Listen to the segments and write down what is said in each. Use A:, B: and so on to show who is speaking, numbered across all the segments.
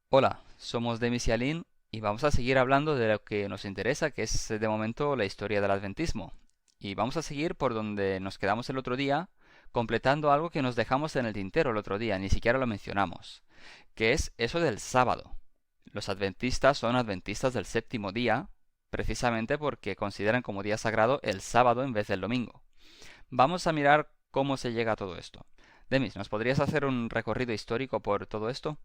A: Hola, somos Demis y Aline y vamos a seguir hablando de lo que nos interesa, que es de momento la historia del adventismo. Y vamos a seguir por donde nos quedamos el otro día, completando algo que nos dejamos en el tintero el otro día, ni siquiera lo mencionamos, que es eso del sábado. Los adventistas son adventistas del séptimo día, precisamente porque consideran como día sagrado el sábado en vez del domingo. Vamos a mirar cómo se llega a todo esto. Demis, ¿nos podrías hacer un recorrido histórico por todo esto?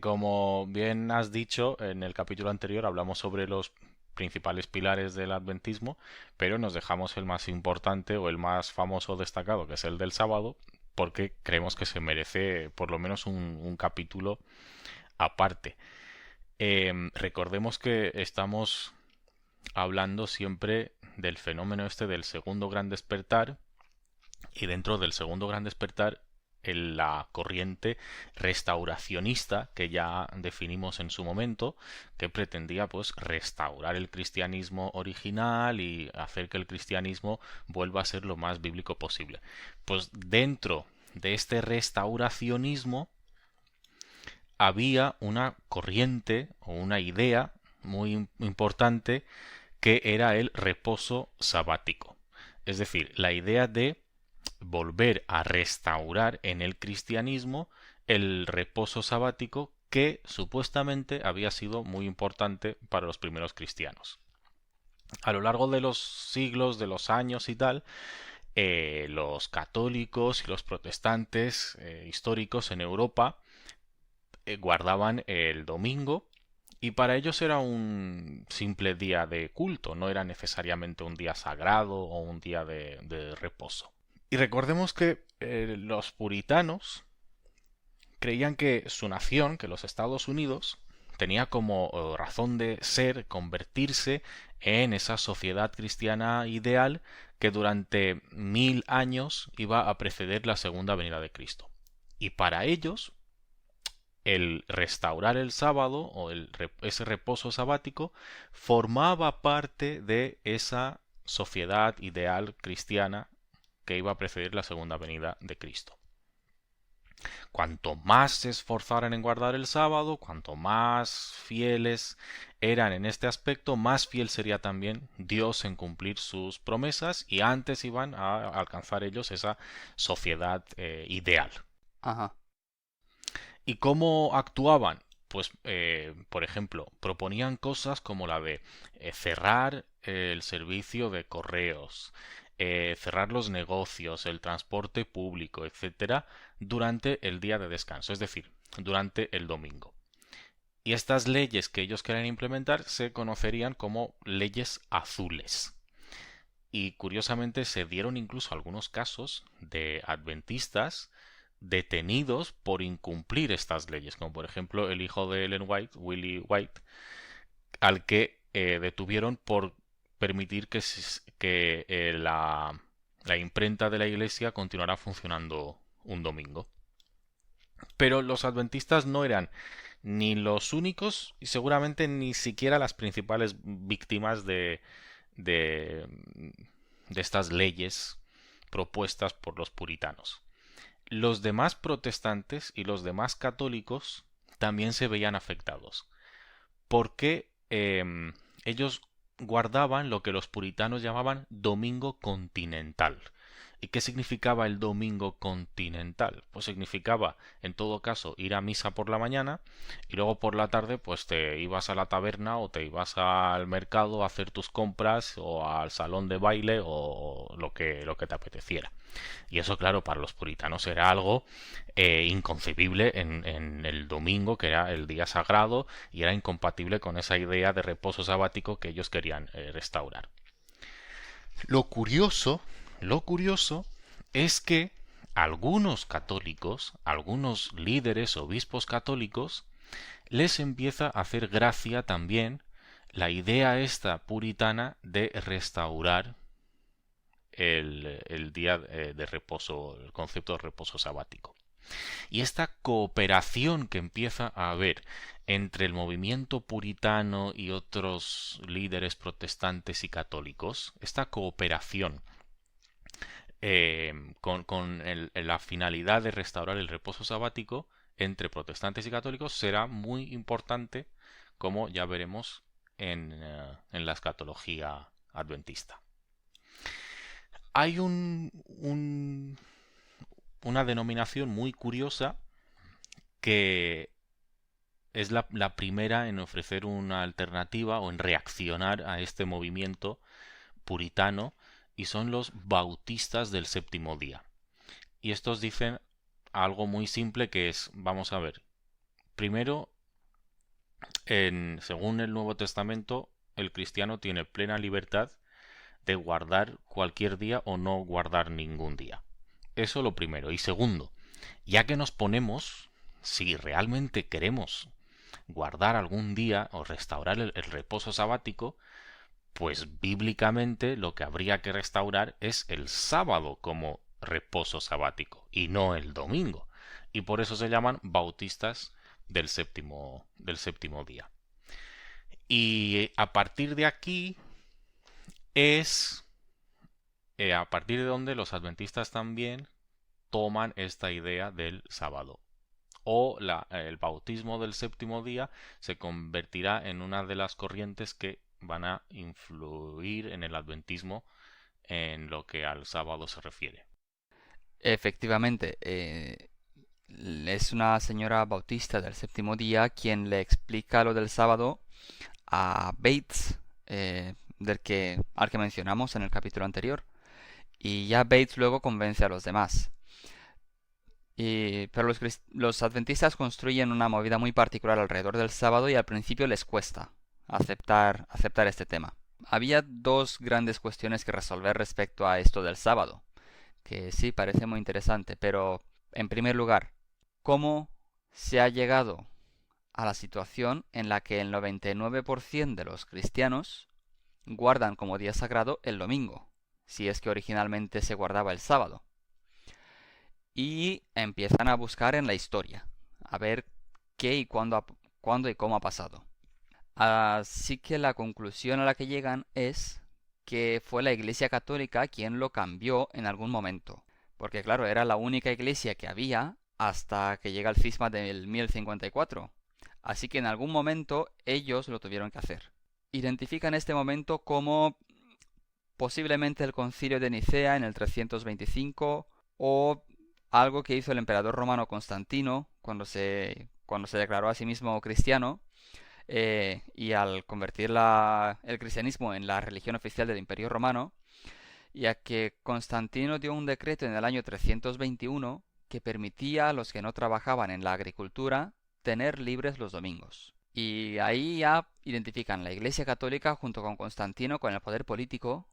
B: Como bien has dicho, en el capítulo anterior hablamos sobre los principales pilares del adventismo, pero nos dejamos el más importante o el más famoso destacado, que es el del sábado, porque creemos que se merece por lo menos un capítulo aparte. Recordemos que estamos hablando siempre del fenómeno este del segundo gran despertar, y dentro del segundo gran despertar en la corriente restauracionista que ya definimos en su momento, que pretendía pues restaurar el cristianismo original y hacer que el cristianismo vuelva a ser lo más bíblico posible. Pues dentro de este restauracionismo había una corriente o una idea muy importante que era el reposo sabático. Es decir, la idea de volver a restaurar en el cristianismo el reposo sabático que supuestamente había sido muy importante para los primeros cristianos. A lo largo de los siglos, de los años y tal, los católicos y los protestantes históricos en Europa guardaban el domingo y para ellos era un simple día de culto, no era necesariamente un día sagrado o un día de reposo. Y recordemos que los puritanos creían que su nación, que los Estados Unidos, tenía como razón de ser convertirse en esa sociedad cristiana ideal que durante 1000 años iba a preceder la segunda venida de Cristo. Y para ellos, el restaurar el sábado o ese reposo sabático formaba parte de esa sociedad ideal cristiana que iba a precedir la segunda venida de Cristo. Cuanto más se esforzaran en guardar el sábado, cuanto más fieles eran en este aspecto, más fiel sería también Dios en cumplir sus promesas y antes iban a alcanzar ellos esa sociedad ideal.
A: Ajá.
B: ¿Y cómo actuaban? Pues, por ejemplo, proponían cosas como la de cerrar el servicio de correos, cerrar los negocios, el transporte público, etcétera, durante el día de descanso, es decir, durante el domingo. Y estas leyes que ellos querían implementar se conocerían como leyes azules. Y curiosamente se dieron incluso algunos casos de adventistas detenidos por incumplir estas leyes, como por ejemplo el hijo de Ellen White, Willie White, al que detuvieron por permitir que la imprenta de la iglesia continuara funcionando un domingo. Pero los adventistas no eran ni los únicos y seguramente ni siquiera las principales víctimas de, de estas leyes propuestas por los puritanos. Los demás protestantes y los demás católicos también se veían afectados, porque ellos guardaban lo que los puritanos llamaban domingo continental. ¿Y qué significaba el domingo continental? Pues significaba, en todo caso, ir a misa por la mañana y luego por la tarde pues te ibas a la taberna o te ibas al mercado a hacer tus compras o al salón de baile o lo que te apeteciera. Y eso, claro, para los puritanos era algo inconcebible en el domingo, que era el día sagrado, y era incompatible con esa idea de reposo sabático que ellos querían restaurar. Lo curioso, lo curioso es que algunos católicos, algunos líderes, obispos católicos, les empieza a hacer gracia también la idea esta puritana de restaurar el día de reposo, el concepto de reposo sabático. Y esta cooperación que empieza a haber entre el movimiento puritano y otros líderes protestantes y católicos, esta cooperación con la finalidad de restaurar el reposo sabático, entre protestantes y católicos será muy importante, como ya veremos en la escatología adventista. Hay una denominación muy curiosa que es la primera en ofrecer una alternativa o en reaccionar a este movimiento puritano, y son los bautistas del séptimo día. Y estos dicen algo muy simple, que es, vamos a ver, primero, según el Nuevo Testamento, el cristiano tiene plena libertad de guardar cualquier día o no guardar ningún día. Eso lo primero. Y segundo, ya que nos ponemos, si realmente queremos guardar algún día o restaurar el reposo sabático, pues bíblicamente lo que habría que restaurar es el sábado como reposo sabático y no el domingo. Y por eso se llaman bautistas del séptimo día. Y a partir de aquí es a partir de donde los adventistas también toman esta idea del sábado. O el bautismo del séptimo día se convertirá en una de las corrientes que van a influir en el adventismo en lo que al sábado se refiere.
A: Efectivamente, es una señora bautista del séptimo día quien le explica lo del sábado a Bates, al que mencionamos en el capítulo anterior. Y ya Bates luego convence a los demás. Pero los adventistas construyen una movida muy particular alrededor del sábado y al principio les cuesta aceptar este tema. Había dos grandes cuestiones que resolver respecto a esto del sábado, que sí parece muy interesante, pero en primer lugar, ¿cómo se ha llegado a la situación en la que el 99% de los cristianos guardan como día sagrado el domingo, si es que originalmente se guardaba el sábado? Y empiezan a buscar en la historia, a ver qué y cuándo y cómo ha pasado. Así que la conclusión a la que llegan es que fue la Iglesia Católica quien lo cambió en algún momento. Porque claro, era la única iglesia que había hasta que llega el cisma del 1054. Así que en algún momento ellos lo tuvieron que hacer. Identifican este momento como posiblemente el concilio de Nicea en el 325 o algo que hizo el emperador romano Constantino cuando se declaró a sí mismo cristiano, y al convertir el cristianismo en la religión oficial del Imperio Romano, ya que Constantino dio un decreto en el año 321 que permitía a los que no trabajaban en la agricultura tener libres los domingos. Y ahí ya identifican la Iglesia Católica junto con Constantino, con el poder político,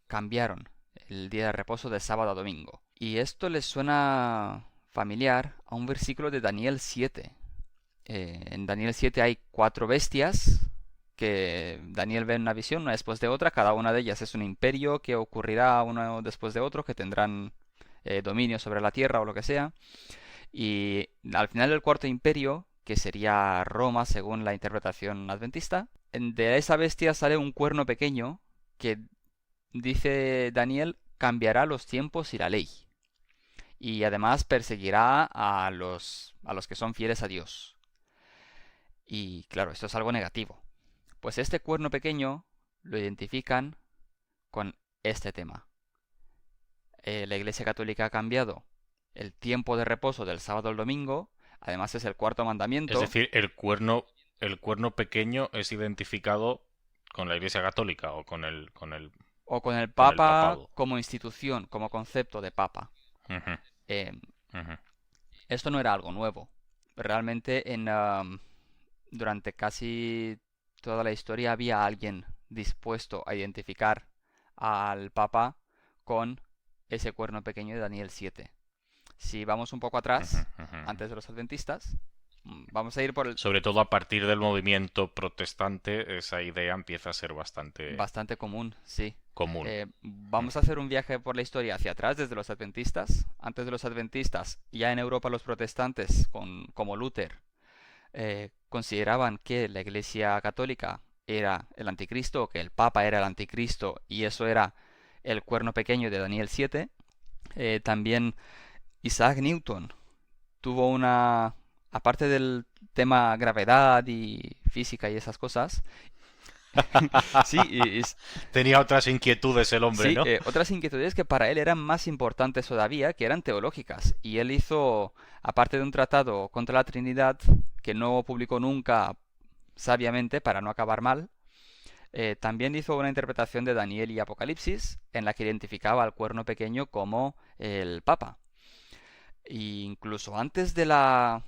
A: cambiaron el día de reposo de sábado a domingo. Y esto les suena familiar a un versículo de Daniel 7. En Daniel 7 hay 4 bestias que Daniel ve en una visión, una después de otra. Cada una de ellas es un imperio que ocurrirá uno después de otro, que tendrán dominio sobre la tierra o lo que sea. Y al final del cuarto imperio, que sería Roma según la interpretación adventista, de esa bestia sale un cuerno pequeño que, dice Daniel, cambiará los tiempos y la ley. Y además perseguirá a los que son fieles a Dios. Y claro, esto es algo negativo. Pues este cuerno pequeño lo identifican con este tema. La Iglesia Católica ha cambiado el tiempo de reposo del sábado al domingo. Además es el cuarto mandamiento.
B: Es decir, el cuerno pequeño es identificado con la Iglesia Católica o
A: o con el
B: con el
A: Papa
B: papado.
A: como institución, como concepto de Papa.
B: Ujú,
A: Eh,
B: ujú.
A: Esto no era algo nuevo. Realmente durante casi toda la historia había alguien dispuesto a identificar al Papa con ese cuerno pequeño de Daniel 7. Si vamos un poco
B: Ujú,
A: atrás,
B: ujú, ujú.
A: antes de los adventistas, vamos a ir por el
B: Sobre todo a partir del movimiento protestante, esa idea empieza a ser bastante
A: bastante común, sí.
B: común.
A: Vamos a hacer un viaje por la historia hacia atrás desde los adventistas. Antes de los adventistas, ya en Europa los protestantes, como Luther, consideraban que la Iglesia Católica era el anticristo, o que el Papa era el anticristo, y eso era el cuerno pequeño de Daniel 7. También Isaac Newton tuvo una... Aparte del tema gravedad y física y esas cosas, sí,
B: Tenía otras inquietudes el hombre,
A: sí,
B: ¿no?
A: otras inquietudes que para él eran más importantes todavía, que eran teológicas. Y él hizo, aparte de un tratado contra la Trinidad, que no publicó nunca sabiamente para no acabar mal, también hizo una interpretación de Daniel y Apocalipsis en la que identificaba al cuerno pequeño como el Papa. E incluso antes de la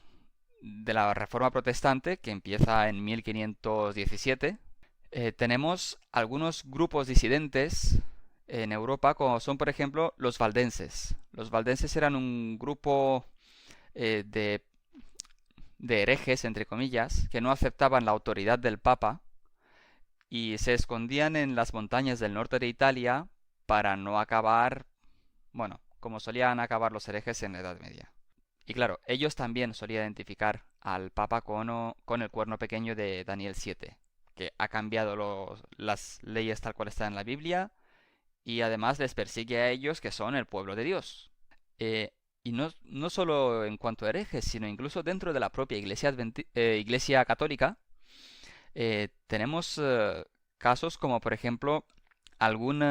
A: Reforma Protestante, que empieza en 1517, tenemos algunos grupos disidentes en Europa, como son, por ejemplo, los valdenses. Los valdenses eran un grupo eh, de, de herejes, entre comillas, que no aceptaban la autoridad del Papa y se escondían en las montañas del norte de Italia para no acabar, bueno, como solían acabar los herejes en la Edad Media. Y claro, ellos también solían identificar al Papa con el cuerno pequeño de Daniel 7, que ha cambiado las leyes tal cual están en la Biblia y además les persigue a ellos que son el pueblo de Dios. Y no solo en cuanto a herejes, sino incluso dentro de la propia iglesia católica, tenemos casos como por ejemplo algún,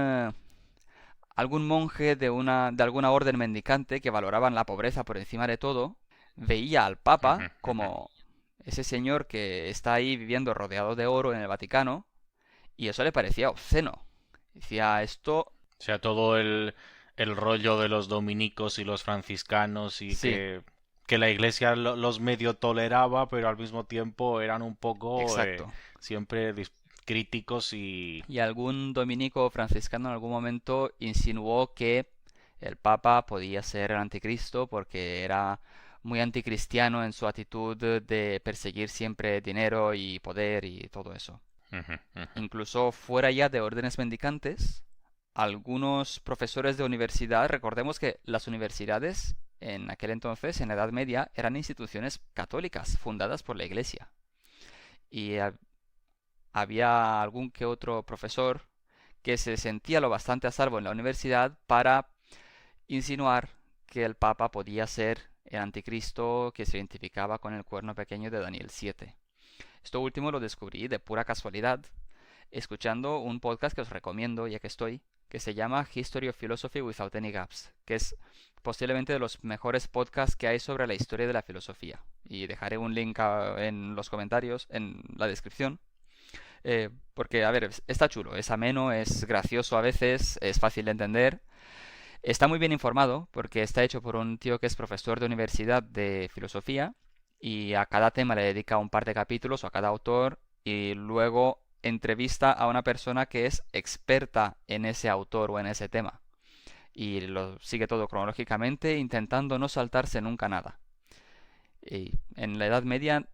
A: algún monje de alguna orden mendicante que valoraban la pobreza por encima de todo, veía al Papa
B: Ujú, ujú.
A: como ese señor que está ahí viviendo rodeado de oro en el Vaticano, y eso le parecía obsceno. Decía, esto,
B: O sea, todo el rollo de los dominicos y los franciscanos y
A: sí,
B: que la iglesia los medio toleraba, pero al mismo tiempo eran un poco
A: exacto.
B: siempre críticos y...
A: Y algún dominico franciscano en algún momento insinuó que el Papa podía ser el anticristo porque era muy anticristiano en su actitud de perseguir siempre dinero y poder y todo eso.
B: Ujú, ujú.
A: Incluso fuera ya de órdenes mendicantes, algunos profesores de universidad, recordemos que las universidades en aquel entonces, en la Edad Media, eran instituciones católicas fundadas por la Iglesia. Y había algún que otro profesor que se sentía lo bastante a salvo en la universidad para insinuar que el Papa podía ser el anticristo que se identificaba con el cuerno pequeño de Daniel 7. Esto último lo descubrí de pura casualidad escuchando un podcast que os recomiendo ya que estoy, que se llama History of Philosophy Without Any Gaps, que es posiblemente de los mejores podcasts que hay sobre la historia de la filosofía. Y dejaré un link en los comentarios, en la descripción. Porque, a ver, está chulo, es ameno, es gracioso a veces, es fácil de entender. Está muy bien informado porque está hecho por un tío que es profesor de universidad de filosofía y a cada tema le dedica un par de capítulos o a cada autor y luego entrevista a una persona que es experta en ese autor o en ese tema. Y lo sigue todo cronológicamente intentando no saltarse nunca nada. Y en la Edad Media,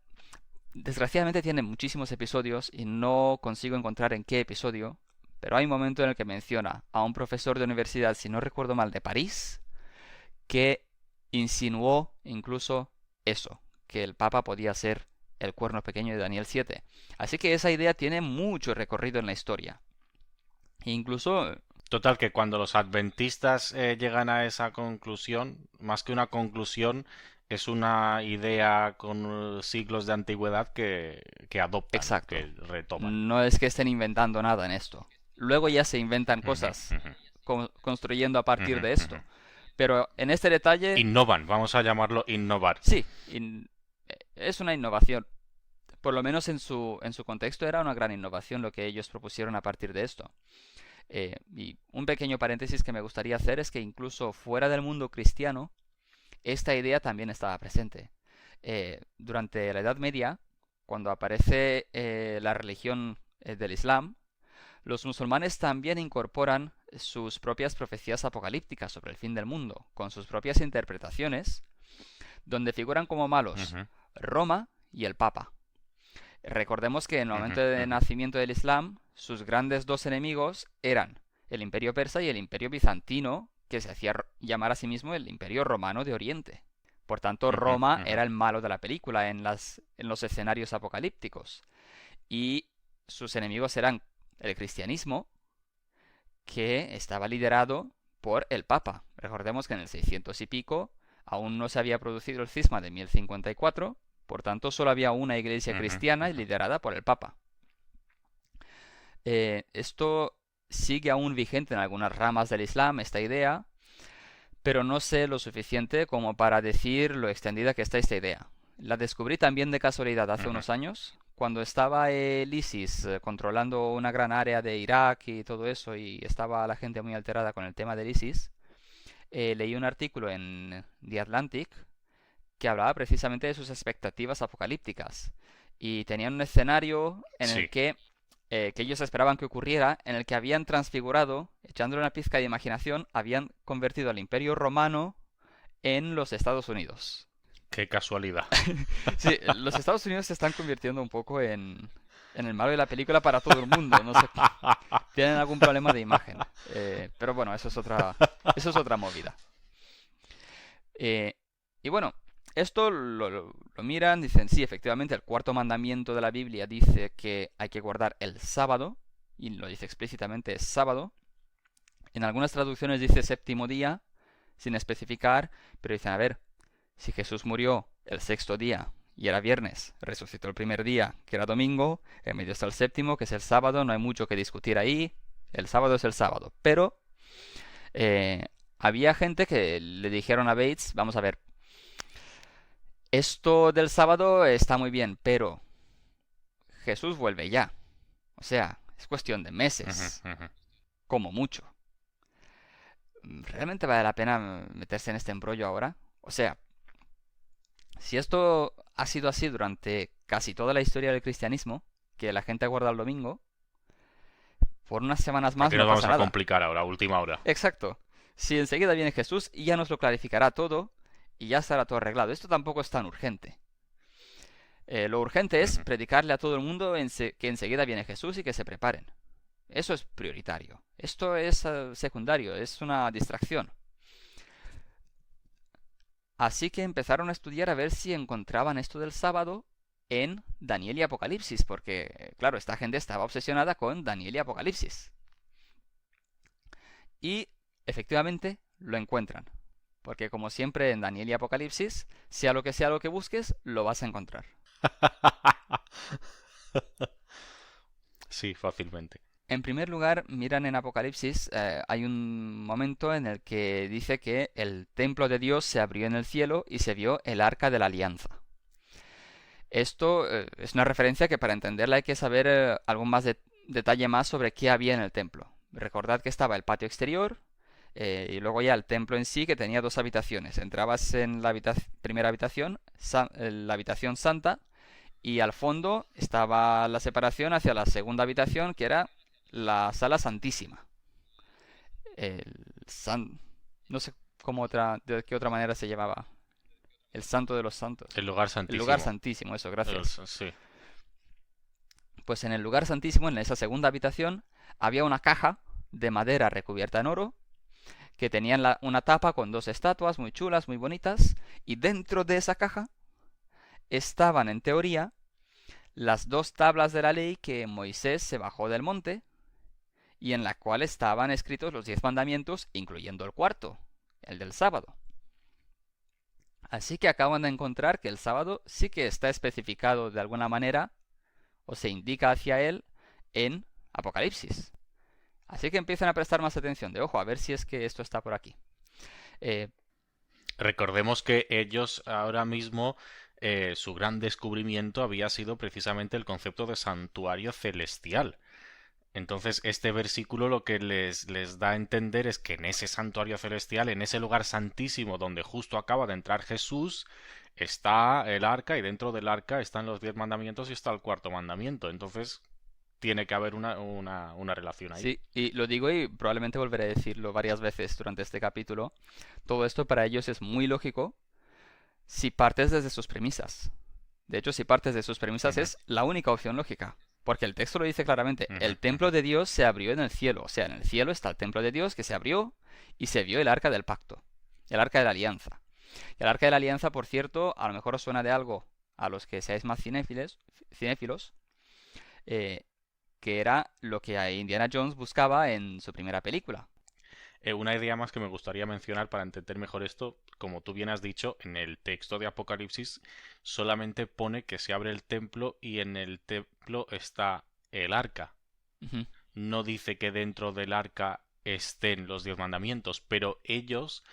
A: desgraciadamente tiene muchísimos episodios y no consigo encontrar en qué episodio, pero hay un momento en el que menciona a un profesor de universidad, si no recuerdo mal, de París, que insinuó incluso eso, que el Papa podía ser el cuerno pequeño de Daniel 7. Así que esa idea tiene mucho recorrido en la historia. E incluso,
B: Total, que cuando los adventistas llegan a esa conclusión, más que una conclusión, es una idea con siglos de antigüedad que adoptan,
A: exacto,
B: que retoman.
A: no es que estén inventando nada en esto. Luego ya se inventan
B: Ujú,
A: cosas
B: ujú,
A: construyendo a partir
B: ujú,
A: de
B: ujú.
A: esto. Pero en este detalle,
B: Innovan, vamos a llamarlo innovar.
A: sí, es una innovación. Por lo menos en su contexto era una gran innovación lo que ellos propusieron a partir de esto. Y un pequeño paréntesis que me gustaría hacer es que incluso fuera del mundo cristiano, esta idea también estaba presente. Durante la Edad Media, cuando aparece la religión del Islam, los musulmanes también incorporan sus propias profecías apocalípticas sobre el fin del mundo, con sus propias interpretaciones, donde figuran como malos
B: Ujú,
A: Roma y el Papa. Recordemos que en el
B: ujú,
A: momento de
B: ujú.
A: nacimiento del Islam, sus grandes dos enemigos eran el Imperio Persa y el Imperio Bizantino, que se hacía llamar a sí mismo el Imperio Romano de Oriente. Por tanto,
B: Ujú,
A: Roma
B: ujú.
A: era el malo de la película en los escenarios apocalípticos. Y sus enemigos eran el cristianismo, que estaba liderado por el Papa. Recordemos que en el 600 y pico Aún no se había producido el cisma de 1054, por tanto solo había una iglesia
B: Ujú,
A: cristiana y
B: ujú.
A: liderada por el Papa. Esto sigue aún vigente en algunas ramas del Islam, esta idea, pero no sé lo suficiente como para decir lo extendida que está esta idea. La descubrí también de casualidad hace
B: Ujú.
A: unos años, cuando estaba el ISIS controlando una gran área de Irak y todo eso, y estaba la gente muy alterada con el tema del ISIS. Leí un artículo en The Atlantic que hablaba precisamente de sus expectativas apocalípticas. Y tenían un escenario en el
B: Sí,
A: que ellos esperaban que ocurriera, en el que habían transfigurado, echándole una pizca de imaginación, habían convertido al Imperio Romano en los Estados Unidos.
B: qué casualidad.
A: Sí, los Estados Unidos se están convirtiendo un poco en el malo de la película para todo el mundo. No sé, tienen algún problema de imagen. Pero bueno, eso es otra movida. Eh, y bueno, esto lo miran, dicen, sí, efectivamente, el cuarto mandamiento de la Biblia dice que hay que guardar el sábado, y lo dice explícitamente, es sábado. En algunas traducciones dice séptimo día, sin especificar, pero dicen, a ver, si Jesús murió el sexto día y era viernes, resucitó el primer día, que era domingo, en medio está el séptimo, que es el sábado, no hay mucho que discutir ahí, el sábado es el sábado. Pero eh, había gente que le dijeron a Bates, vamos a ver, esto del sábado está muy bien, pero Jesús vuelve ya. O sea, es cuestión de
B: Ujú,
A: meses,
B: ujú.
A: como mucho. ¿Realmente vale la pena meterse en este embrollo ahora? O sea, si esto ha sido así durante casi toda la historia del cristianismo, que la gente guarda el domingo, por unas semanas
B: ¿Para
A: más
B: qué
A: no
B: nos
A: pasa
B: vamos a
A: nada.
B: complicar ahora, a última hora?
A: Exacto. Si enseguida viene Jesús, ya nos lo clarificará todo y ya estará todo arreglado. Esto tampoco es tan urgente. Lo urgente es
B: Ujú.
A: predicarle a todo el mundo que enseguida viene Jesús y que se preparen. Eso es prioritario. Esto es secundario, es una distracción. Así que empezaron a estudiar a ver si encontraban esto del sábado en Daniel y Apocalipsis, porque, claro, esta gente estaba obsesionada con Daniel y Apocalipsis. Y efectivamente lo encuentran, porque como siempre en Daniel y Apocalipsis, sea lo que busques, lo vas a encontrar.
B: Sí, fácilmente.
A: En primer lugar, miran en Apocalipsis, hay un momento en el que dice que el templo de Dios se abrió en el cielo y se vio el arca de la alianza. Esto es una referencia que para entenderla hay que saber algún más detalle más sobre qué había en el templo. Recordad que estaba el patio exterior y luego ya el templo en sí que tenía dos habitaciones. Entrabas en la primera habitación, la habitación santa, y al fondo estaba la separación hacia la segunda habitación que era la sala santísima. El san... No sé de qué otra manera se llamaba. El santo de los santos.
B: El lugar
A: El lugar
B: santísimo.
A: santísimo, eso, gracias.
B: Sí.
A: Pues en el lugar santísimo, en esa segunda habitación, había una caja de madera recubierta en oro, que tenía una tapa con dos estatuas muy chulas, muy bonitas, y dentro de esa caja estaban, en teoría, las dos tablas de la ley que Moisés se bajó del monte, y en la cual estaban escritos los 10 mandamientos, incluyendo el cuarto, el del sábado. Así que acaban de encontrar que el sábado sí que está especificado de alguna manera, o se indica hacia él, en Apocalipsis. Así que empiezan a prestar más atención, de ojo, a ver si es que esto está por aquí. Eh,
B: Recordemos que ellos ahora mismo, su gran descubrimiento había sido precisamente el concepto de santuario celestial. Entonces, este versículo lo que les da a entender es que en ese santuario celestial, en ese lugar santísimo donde justo acaba de entrar Jesús, está el arca y dentro del arca están los 10 mandamientos y está el cuarto mandamiento. Entonces, tiene que haber una relación ahí.
A: sí, y lo digo y probablemente volveré a decirlo varias veces durante este capítulo. Todo esto para ellos es muy lógico si partes desde sus premisas. De hecho, si partes de sus premisas
B: Ujú,
A: es la única opción lógica. Porque el texto lo dice claramente,
B: ujú,
A: el templo
B: ujú.
A: de Dios se abrió en el cielo. O sea, en el cielo está el templo de Dios que se abrió y se vio el arca del pacto, el arca de la alianza. Y el arca de la alianza, por cierto, a lo mejor os suena de algo a los que seáis más cinéfilos, eh, que era lo que Indiana Jones buscaba en su primera película.
B: Una idea más que me gustaría mencionar para entender mejor esto, como tú bien has dicho, en el texto de Apocalipsis solamente pone que se abre el templo y en el templo está el arca.
A: Ujú.
B: No dice que dentro del arca estén los 10 mandamientos, pero ellos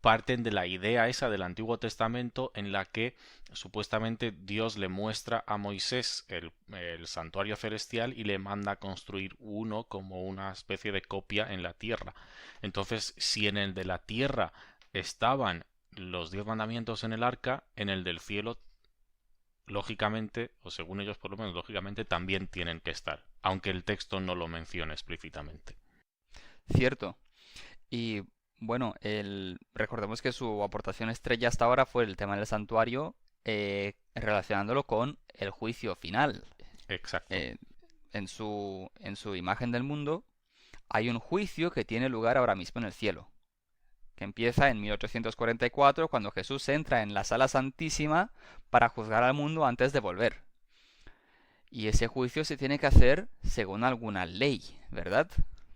B: parten de la idea esa del Antiguo Testamento en la que supuestamente Dios le muestra a Moisés el santuario celestial y le manda a construir uno como una especie de copia en la tierra. Entonces, si en el de la tierra estaban los 10 mandamientos en el arca, en el del cielo, lógicamente, o según ellos por lo menos, lógicamente también tienen que estar, aunque el texto no lo mencione explícitamente.
A: Cierto. Y bueno, recordemos que su aportación estrella hasta ahora fue el tema del santuario, relacionándolo con el juicio final.
B: Exacto.
A: Eh, en su imagen del mundo hay un juicio que tiene lugar ahora mismo en el cielo, que empieza en 1844 cuando Jesús entra en la sala santísima para juzgar al mundo antes de volver. Y ese juicio se tiene que hacer según alguna ley, ¿verdad?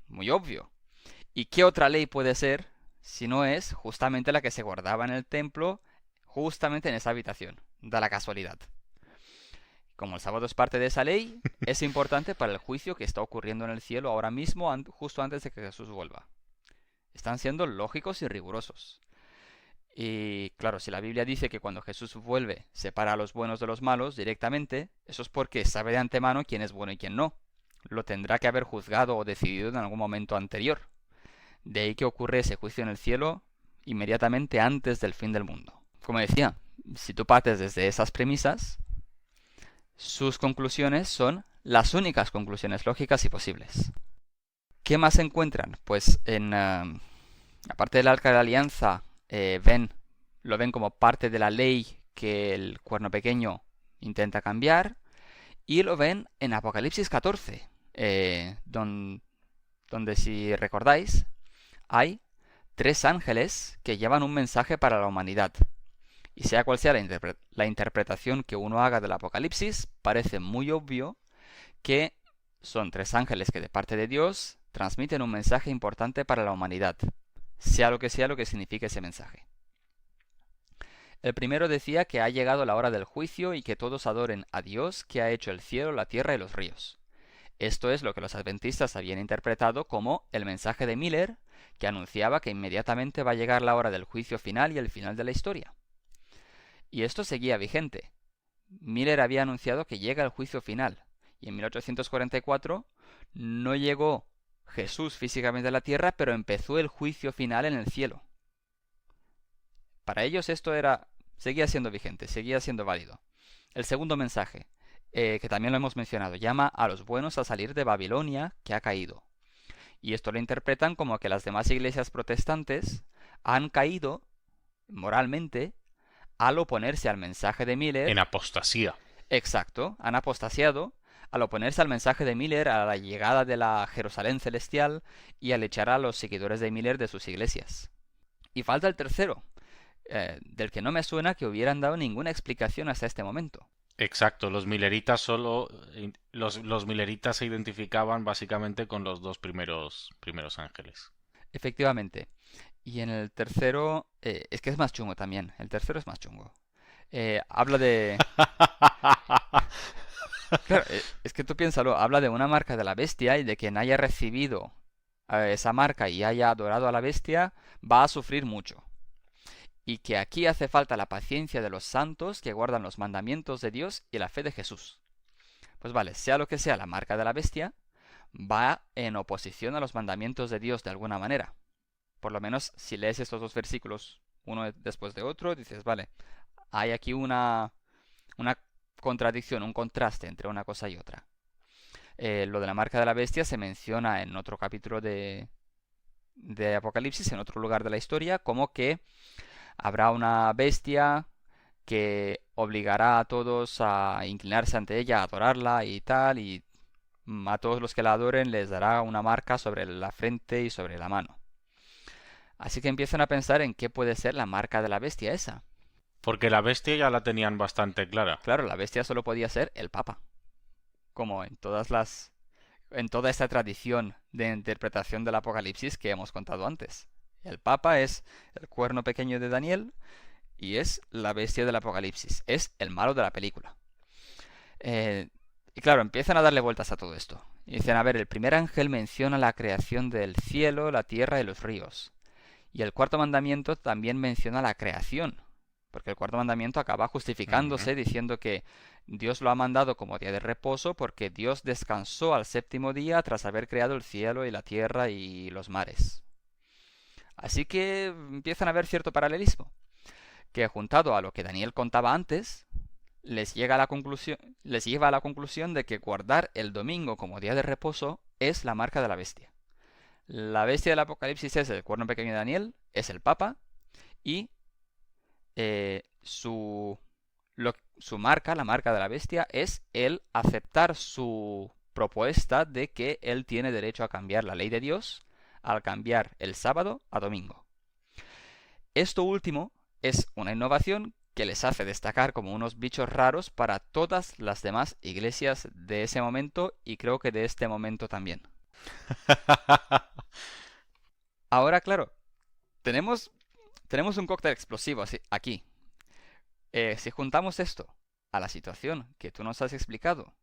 A: Muy obvio. ¿Y qué otra ley puede ser si no es justamente la que se guardaba en el templo, justamente en esa habitación? Da la casualidad. Como el sábado es parte de esa ley, es importante para el juicio que está ocurriendo en el cielo ahora mismo, justo antes de que Jesús vuelva. Están siendo lógicos y rigurosos. Y claro, si la Biblia dice que cuando Jesús vuelve separa a los buenos de los malos directamente, eso es porque sabe de antemano quién es bueno y quién no. Lo tendrá que haber juzgado o decidido en algún momento anterior. De ahí que ocurre ese juicio en el cielo inmediatamente antes del fin del mundo. Como decía, si tú partes desde esas premisas, sus conclusiones son las únicas conclusiones lógicas y posibles. ¿Qué más se encuentran? Pues aparte del Arca de la Alianza, lo ven como parte de la ley que el cuerno pequeño intenta cambiar, y lo ven en Apocalipsis 14, donde si recordáis, hay 3 ángeles que llevan un mensaje para la humanidad. Y sea cual sea la interpretación que uno haga del Apocalipsis, parece muy obvio que son 3 ángeles que de parte de Dios transmiten un mensaje importante para la humanidad, sea lo que signifique ese mensaje. El primero decía que ha llegado la hora del juicio y que todos adoren a Dios que ha hecho el cielo, la tierra y los ríos. Esto es lo que los adventistas habían interpretado como el mensaje de Miller, que anunciaba que inmediatamente va a llegar la hora del juicio final y el final de la historia. Y esto seguía vigente. Miller había anunciado que llega el juicio final, y en 1844 no llegó Jesús físicamente a la tierra, pero empezó el juicio final en el cielo. Para ellos esto seguía siendo vigente, seguía siendo válido. El segundo mensaje, que también lo hemos mencionado, llama a los buenos a salir de Babilonia, que ha caído. Y esto lo interpretan como que las demás iglesias protestantes han caído moralmente al oponerse al mensaje de Miller.
B: En apostasía.
A: Exacto, han apostasiado al oponerse al mensaje de Miller, a la llegada de la Jerusalén celestial y al echar a los seguidores de Miller de sus iglesias. Y falta el tercero, del que no me suena que hubieran dado ninguna explicación hasta este momento.
B: Exacto, los mileritas los mileritas se identificaban básicamente con los dos primeros ángeles.
A: Efectivamente. Y en el tercero, es que es más chungo también. El tercero es más chungo. Habla de... Claro, es que tú piénsalo, habla de una marca de la bestia y de quien haya recibido esa marca y haya adorado a la bestia va a sufrir mucho. Y que aquí hace falta la paciencia de los santos que guardan los mandamientos de Dios y la fe de Jesús. Pues vale, sea lo que sea la marca de la bestia, va en oposición a los mandamientos de Dios de alguna manera. Por lo menos si lees estos dos versículos uno después de otro, dices, vale, hay aquí una contradicción, un contraste entre una cosa y otra. Lo de la marca de la bestia se menciona en otro capítulo de Apocalipsis, en otro lugar de la historia, como que habrá una bestia que obligará a todos a inclinarse ante ella, a adorarla y tal, y a todos los que la adoren les dará una marca sobre la frente y sobre la mano. Así que empiezan a pensar en qué puede ser la marca de la bestia esa.
B: Porque la bestia ya la tenían bastante clara.
A: Claro, la bestia solo podía ser el Papa, como en toda esta tradición de interpretación del Apocalipsis que hemos contado antes. El Papa es el cuerno pequeño de Daniel y es la bestia del Apocalipsis, es el malo de la película. Y claro, empiezan a darle vueltas a todo esto. Y dicen, a ver, el primer ángel menciona la creación del cielo, la tierra y los ríos. Y el cuarto mandamiento también menciona la creación, porque el cuarto mandamiento acaba
B: Ujú.
A: justificándose diciendo que Dios lo ha mandado como día de reposo porque Dios descansó al séptimo día tras haber creado el cielo y la tierra y los mares. Así que empiezan a haber cierto paralelismo, que juntado a lo que Daniel contaba antes, les lleva a la conclusión de que guardar el domingo como día de reposo es la marca de la bestia. La bestia del Apocalipsis es el cuerno pequeño de Daniel, es el Papa, y eh, su, su marca, la marca de la bestia, es el aceptar su propuesta de que él tiene derecho a cambiar la ley de Dios al cambiar el sábado a domingo. Esto último es una innovación que les hace destacar como unos bichos raros para todas las demás iglesias de ese momento y creo que de este momento también. Ahora, claro, tenemos, tenemos un cóctel explosivo aquí. Si juntamos esto a la situación que tú nos has explicado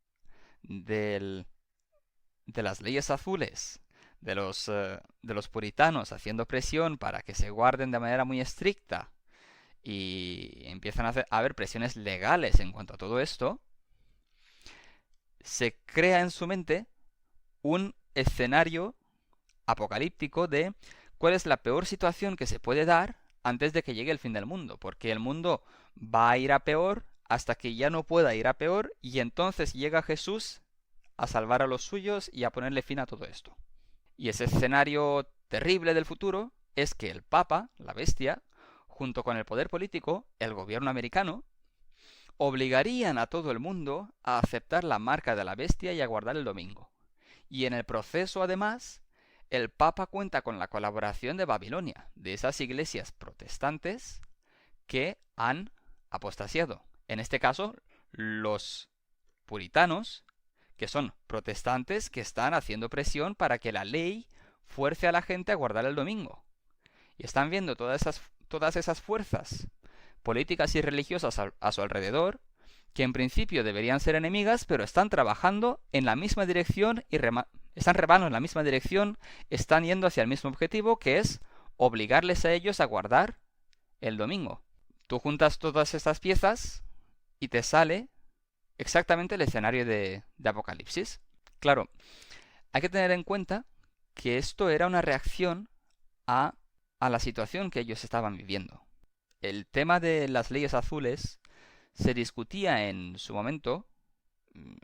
A: del, de las leyes azules, de los puritanos haciendo presión para que se guarden de manera muy estricta y empiezan a haber presiones legales en cuanto a todo esto, se crea en su mente un escenario apocalíptico de cuál es la peor situación que se puede dar antes de que llegue el fin del mundo, porque el mundo va a ir a peor hasta que ya no pueda ir a peor y entonces llega Jesús a salvar a los suyos y a ponerle fin a todo esto. Y ese escenario terrible del futuro es que el Papa, la bestia, junto con el poder político, el gobierno americano, obligarían a todo el mundo a aceptar la marca de la bestia y a guardar el domingo. Y en el proceso, además, el Papa cuenta con la colaboración de Babilonia, de esas iglesias protestantes que han apostasiado. En este caso, los puritanos, que son protestantes que están haciendo presión para que la ley fuerce a la gente a guardar el domingo. Y están viendo todas esas fuerzas políticas y religiosas a su alrededor, que en principio deberían ser enemigas, pero están trabajando en la misma dirección y están remando en la misma dirección, están yendo hacia el mismo objetivo, que es obligarles a ellos a guardar el domingo. Tú juntas todas estas piezas y te sale exactamente el escenario de Apocalipsis. Claro, hay que tener en cuenta que esto era una reacción a, a la situación que ellos estaban viviendo. El tema de las leyes azules se discutía en su momento.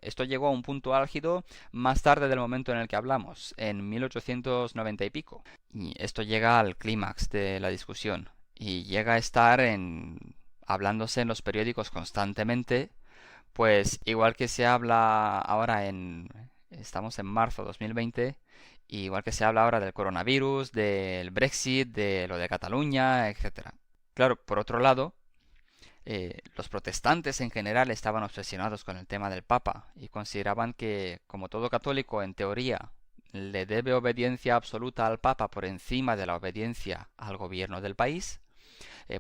A: Esto llegó a un punto álgido más tarde del momento en el que hablamos, en 1890 y pico. Y esto llega al clímax de la discusión y llega a estar hablándose en los periódicos constantemente, pues igual que se habla ahora estamos en marzo de 2020, igual que se habla ahora del coronavirus, del Brexit, de lo de Cataluña, etcétera. Claro, por otro lado, los protestantes en general estaban obsesionados con el tema del Papa y consideraban que, como todo católico en teoría, le debe obediencia absoluta al Papa por encima de la obediencia al gobierno del país,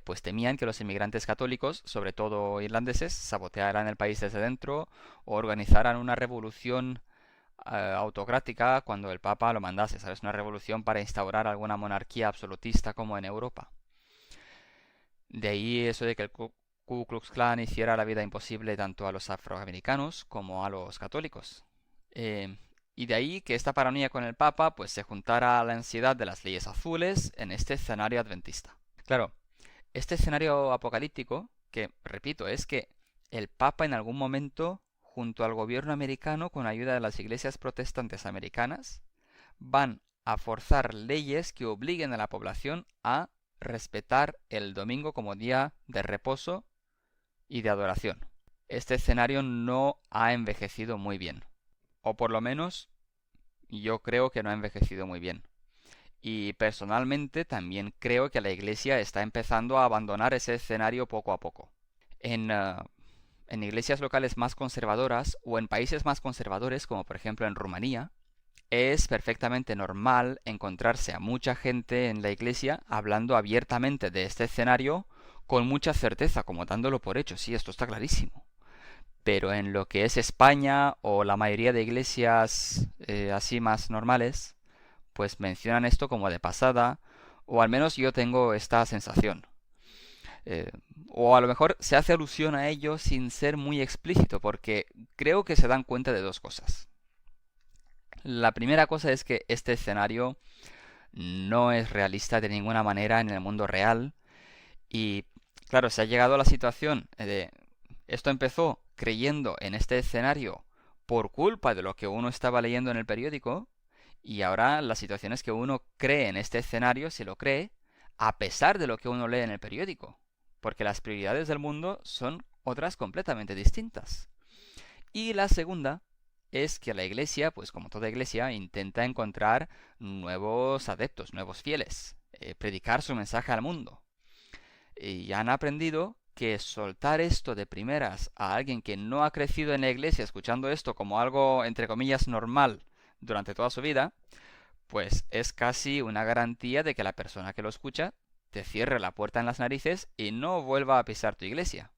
A: pues temían que los inmigrantes católicos, sobre todo irlandeses, sabotearan el país desde dentro o organizaran una revolución autocrática cuando el Papa lo mandase, ¿sabes? Una revolución para instaurar alguna monarquía absolutista como en Europa. De ahí eso de que el Ku Klux Klan hiciera la vida imposible tanto a los afroamericanos como a los católicos. Eh, y de ahí que esta paranoia con el Papa pues se juntara a la ansiedad de las leyes azules en este escenario adventista. Claro, este escenario apocalíptico, que repito, es que el Papa en algún momento, junto al gobierno americano, con ayuda de las iglesias protestantes americanas, van a forzar leyes que obliguen a la población a respetar el domingo como día de reposo y de adoración. Este escenario no ha envejecido muy bien. O por lo menos yo creo que no ha envejecido muy bien. Y personalmente también creo que la Iglesia está empezando a abandonar ese escenario poco a poco. En iglesias locales más conservadoras o en países más conservadores, como por ejemplo en Rumanía, es perfectamente normal encontrarse a mucha gente en la iglesia hablando abiertamente de este escenario con mucha certeza, como dándolo por hecho. Sí, esto está clarísimo. Pero en lo que es España o la mayoría de iglesias así más normales, pues mencionan esto como de pasada, o al menos yo tengo esta sensación. Eh, o a lo mejor se hace alusión a ello sin ser muy explícito, porque creo que se dan cuenta de dos cosas. La primera cosa es que este escenario no es realista de ninguna manera en el mundo real y claro, se ha llegado a la situación de esto empezó creyendo en este escenario por culpa de lo que uno estaba leyendo en el periódico y ahora la situación es que uno cree en este escenario, se lo cree, a pesar de lo que uno lee en el periódico, porque las prioridades del mundo son otras completamente distintas. Y la segunda es que la iglesia, pues como toda iglesia, intenta encontrar nuevos adeptos, nuevos fieles, predicar su mensaje al mundo. Y han aprendido que soltar esto de primeras a alguien que no ha crecido en la iglesia escuchando esto como algo, entre comillas, normal durante toda su vida, pues es casi una garantía de que la persona que lo escucha te cierre la puerta en las narices y no vuelva a pisar tu iglesia.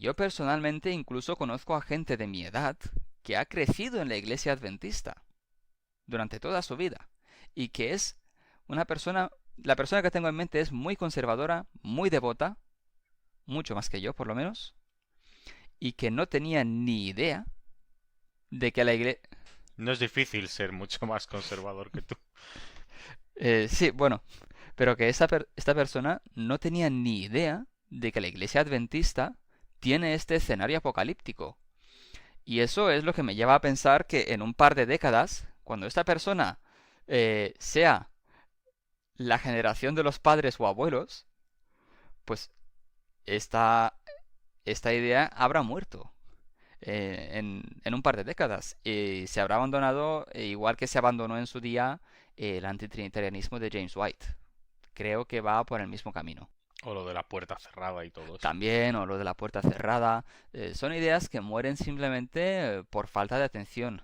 A: Yo personalmente incluso conozco a gente de mi edad que ha crecido en la iglesia adventista durante toda su vida y que es una persona, la persona que tengo en mente es muy conservadora, muy devota, mucho más que yo por lo menos, y que no tenía ni idea de que la iglesia...
B: No es difícil ser mucho más conservador que tú.
A: sí, bueno, pero que esta persona no tenía ni idea de que la iglesia adventista tiene este escenario apocalíptico. Y eso es lo que me lleva a pensar que en un par de décadas, cuando esta persona sea la generación de los padres o abuelos, pues esta, esta idea habrá muerto en un par de décadas y se habrá abandonado, igual que se abandonó en su día el antitrinitarianismo de James White. Creo que va por el mismo camino.
B: O lo de la puerta cerrada y todo eso.
A: También, o lo de la puerta cerrada, son ideas que mueren simplemente por falta de atención.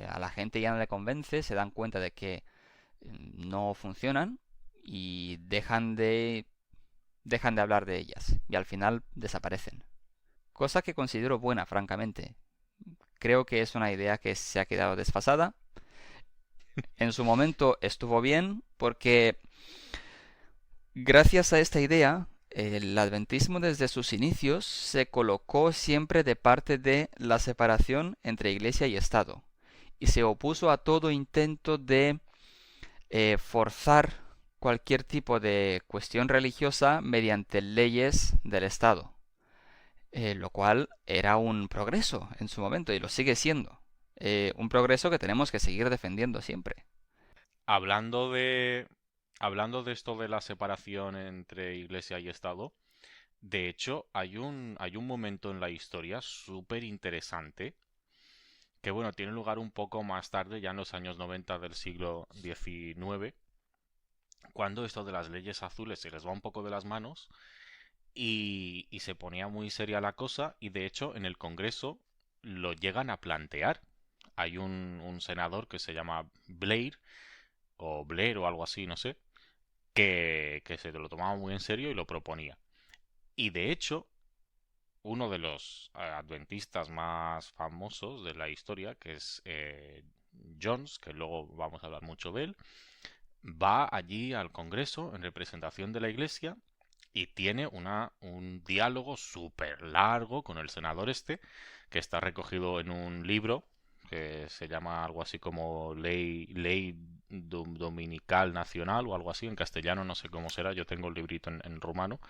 A: A la gente ya no le convence, se dan cuenta de que no funcionan y dejan de hablar de ellas y al final desaparecen. Cosa que considero buena, francamente. Creo que es una idea que se ha quedado desfasada. En su momento estuvo bien porque gracias a esta idea el adventismo desde sus inicios se colocó siempre de parte de la separación entre iglesia y Estado y se opuso a todo intento de forzar cualquier tipo de cuestión religiosa mediante leyes del Estado, lo cual era un progreso en su momento y lo sigue siendo. Un progreso que tenemos que seguir defendiendo siempre.
B: Hablando de, hablando de esto de la separación entre iglesia y Estado, de hecho, hay un momento en la historia súper interesante que, bueno, tiene lugar un poco más tarde, ya en los años 90 del siglo XIX, cuando esto de las leyes azules se les va un poco de las manos y se ponía muy seria la cosa y, de hecho, en el Congreso lo llegan a plantear. Hay un senador que se llama Blair, o Blair o algo así, no sé, que se lo tomaba muy en serio y lo proponía. Y de hecho, uno de los adventistas más famosos de la historia, que es Jones, que luego vamos a hablar mucho de él, va allí al Congreso en representación de la Iglesia y tiene un diálogo súper largo con el senador este, que está recogido en un libro que se llama algo así como Ley Dominical Nacional o algo así, en castellano no sé cómo será, yo tengo el librito en rumano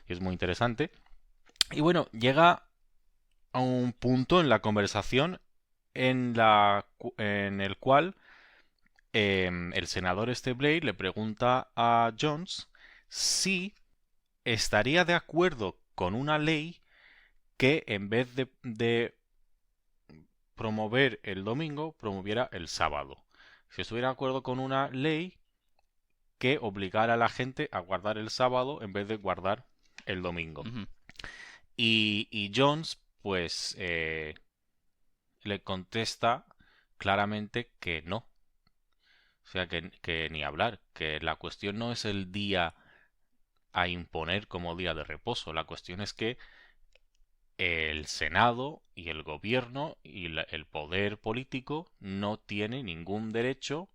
B: y es muy interesante. Y bueno, llega a un punto en la conversación en el cual el senador este Blair le pregunta a Jones si estaría de acuerdo con una ley que en vez de promover el domingo, promoviera el sábado. Si estuviera de acuerdo con una ley que obligara a la gente a guardar el sábado en vez de guardar el domingo.
A: Ujú.
B: Y Jones, pues, le contesta claramente que no. O sea, que ni hablar, que la cuestión no es el día a imponer como día de reposo. La cuestión es que el Senado y el gobierno y el poder político no tiene ningún derecho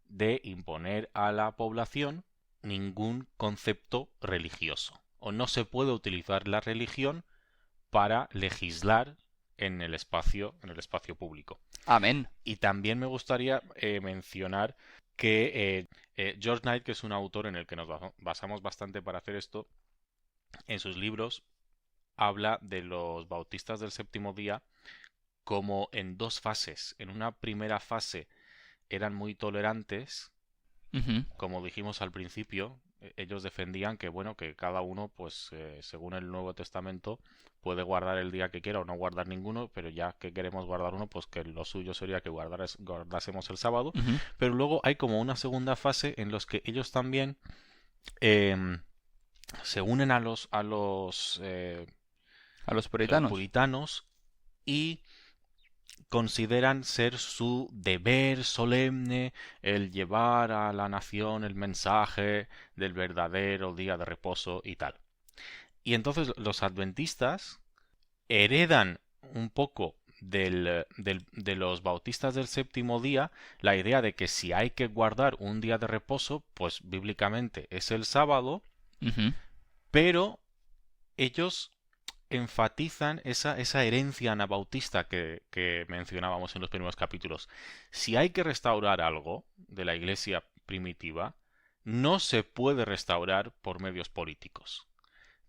B: de imponer a la población ningún concepto religioso. O no se puede utilizar la religión para legislar en el espacio público.
A: Amén.
B: Y también me gustaría mencionar que George Knight, que es un autor en el que nos basamos bastante para hacer esto, en sus libros habla de los bautistas del séptimo día como en dos fases. En una primera fase eran muy tolerantes,
A: Ujú.
B: como dijimos al principio. Ellos defendían que, bueno, que cada uno, pues, según el Nuevo Testamento, puede guardar el día que quiera o no guardar ninguno, pero ya que queremos guardar uno, pues que lo suyo sería que guardásemos el sábado.
A: Ujú.
B: Pero luego hay como una segunda fase en los que ellos también em, se unen
A: A los
B: a los
A: puritanos.
B: puritanos y consideran ser su deber solemne el llevar a la nación el mensaje del verdadero día de reposo y tal. Y entonces los adventistas heredan un poco de los bautistas del séptimo día la idea de que si hay que guardar un día de reposo, pues bíblicamente es el sábado,
A: Ujú.
B: pero ellos enfatizan esa herencia anabautista que mencionábamos en los primeros capítulos. Si hay que restaurar algo de la iglesia primitiva, no se puede restaurar por medios políticos.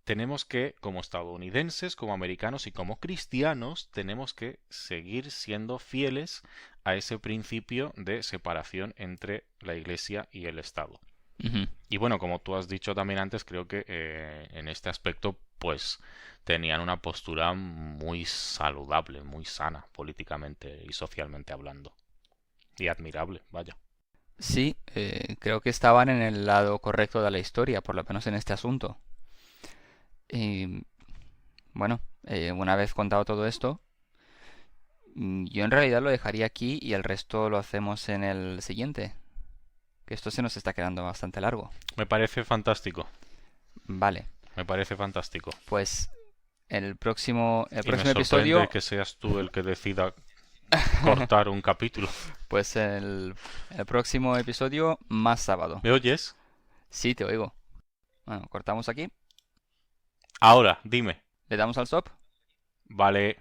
B: Tenemos que, como estadounidenses, como americanos y como cristianos, tenemos que seguir siendo fieles a ese principio de separación entre la iglesia y el Estado.
A: Ujú.
B: Y bueno, como tú has dicho también antes, creo que en este aspecto, pues tenían una postura muy saludable, muy sana, políticamente y socialmente hablando. Y admirable, vaya.
A: Sí, creo que estaban en el lado correcto de la historia, por lo menos en este asunto. Y bueno, una vez contado todo esto, yo en realidad lo dejaría aquí y el resto lo hacemos en el siguiente, que esto se nos está quedando bastante largo.
B: Me parece fantástico,
A: Vale,
B: me parece fantástico.
A: pues el
B: Y me
A: próximo
B: sorprende
A: episodio,
B: que seas tú el que decida cortar un capítulo.
A: pues el próximo episodio más sábado.
B: ¿Me oyes?
A: Sí, te oigo. Bueno, cortamos aquí,
B: Ahora, dime.
A: le damos al stop.
B: Vale.